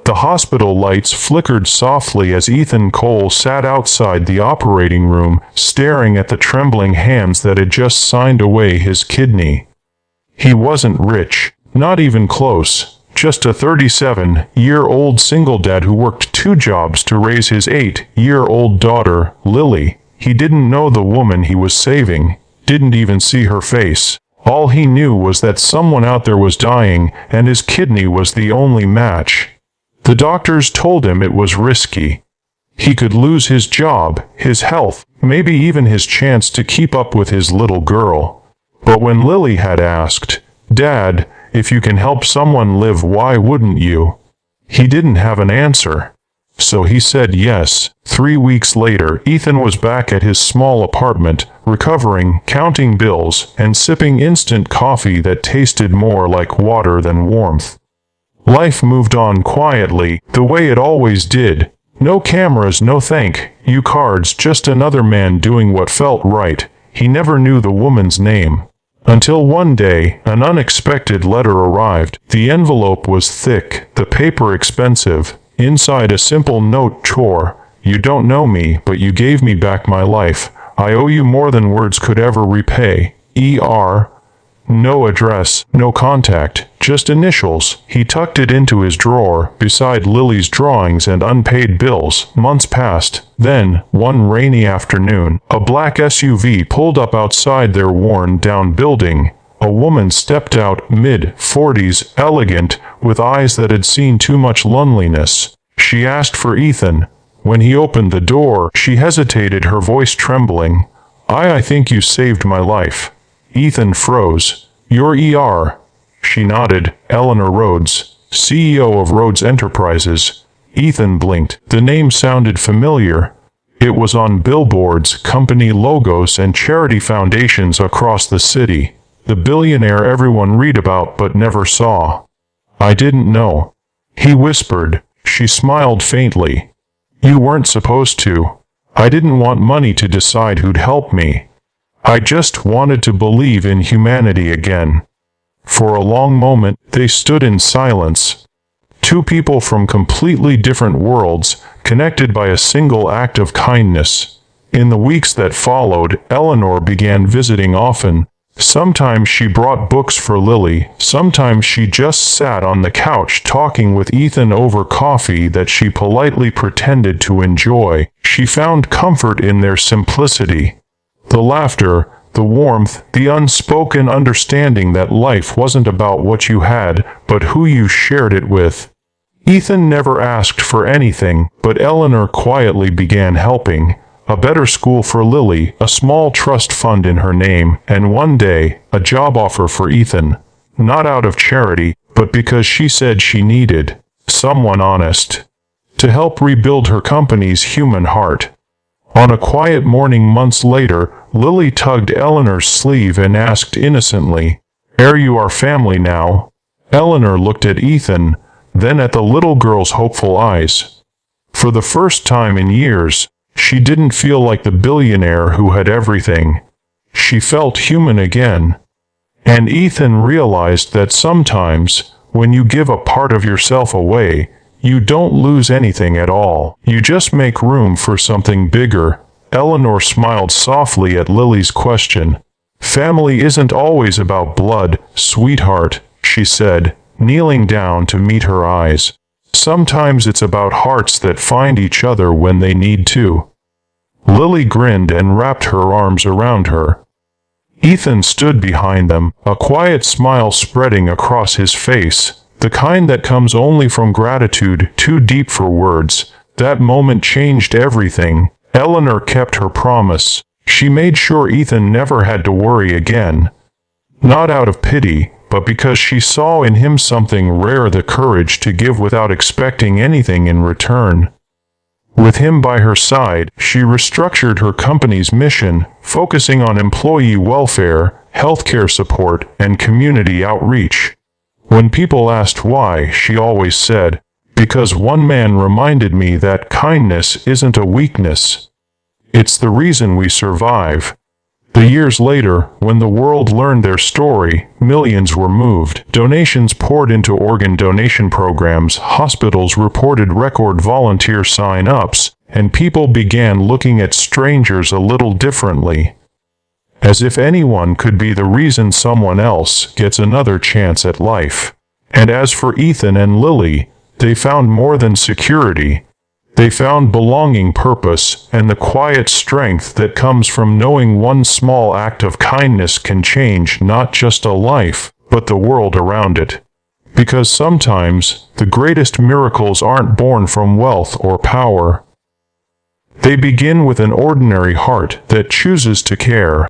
The hospital lights flickered softly as Ethan Cole sat outside the operating room, staring at the trembling hands that had just signed away his kidney. He wasn't rich, not even close, just a 37-year-old single dad who worked 2 jobs to raise his 8-year-old daughter, Lily. He didn't know the woman he was saving, didn't even see her face. All he knew was that someone out there was dying, and his kidney was the only match. The doctors told him it was risky. He could lose his job, his health, maybe even his chance to keep up with his little girl. But when Lily had asked, "Dad, if you can help someone live, why wouldn't you?" he didn't have an answer. So he said yes. 3 weeks later, Ethan was back at his small apartment, recovering, counting bills, and sipping instant coffee that tasted more like water than warmth. Life moved on quietly, the way it always did. No cameras, no thank you cards, just another man doing what felt right. He never knew the woman's name. Until one day, an unexpected letter arrived. The envelope was thick, the paper expensive. Inside a simple note: "Chore, you don't know me, but you gave me back my life. I owe you more than words could ever repay. E.R." No address, no contact, just initials. He tucked it into his drawer, beside Lily's drawings and unpaid bills. Months passed. Then, one rainy afternoon, a black SUV pulled up outside their worn-down building. A woman stepped out, mid-40s, elegant, with eyes that had seen too much loneliness. She asked for Ethan. When he opened the door, she hesitated, her voice trembling. I think you saved my life." Ethan froze. "You're E.R." She nodded. "Eleanor Rhodes, CEO of Rhodes Enterprises." Ethan blinked. The name sounded familiar. It was on billboards, company logos, and charity foundations across the city. The billionaire everyone read about but never saw. "I didn't know," he whispered. She smiled faintly. "You weren't supposed to. I didn't want money to decide who'd help me. I just wanted to believe in humanity again." For a long moment, they stood in silence. 2 people from completely different worlds, connected by a single act of kindness. In the weeks that followed, Eleanor began visiting often. Sometimes she brought books for Lily, sometimes she just sat on the couch talking with Ethan over coffee that she politely pretended to enjoy. She found comfort in their simplicity. The laughter, the warmth, the unspoken understanding that life wasn't about what you had, but who you shared it with. Ethan never asked for anything, but Eleanor quietly began helping. A better school for Lily, a small trust fund in her name, and one day, a job offer for Ethan. Not out of charity, but because she said she needed someone honest to help rebuild her company's human heart. On a quiet morning months later, Lily tugged Eleanor's sleeve and asked innocently, "Are you our family now?" Eleanor looked at Ethan, then at the little girl's hopeful eyes. For the first time in years, she didn't feel like the billionaire who had everything. She felt human again. And Ethan realized that sometimes, when you give a part of yourself away, you don't lose anything at all. You just make room for something bigger. Eleanor smiled softly at Lily's question. "Family isn't always about blood, sweetheart," she said, kneeling down to meet her eyes. "Sometimes it's about hearts that find each other when they need to." Lily grinned and wrapped her arms around her. Ethan stood behind them, a quiet smile spreading across his face, the kind that comes only from gratitude, too deep for words. That moment changed everything. Eleanor kept her promise. She made sure Ethan never had to worry again. Not out of pity, but because she saw in him something rare, the courage to give without expecting anything in return. With him by her side, she restructured her company's mission, focusing on employee welfare, healthcare support, and community outreach. When people asked why, she always said, "Because one man reminded me that kindness isn't a weakness. It's the reason we survive." The years later, when the world learned their story, millions were moved. Donations poured into organ donation programs, hospitals reported record volunteer sign-ups, and people began looking at strangers a little differently. As if anyone could be the reason someone else gets another chance at life. And as for Ethan and Lily, they found more than security. They found belonging, purpose, and the quiet strength that comes from knowing one small act of kindness can change not just a life, but the world around it. Because sometimes, the greatest miracles aren't born from wealth or power. They begin with an ordinary heart that chooses to care.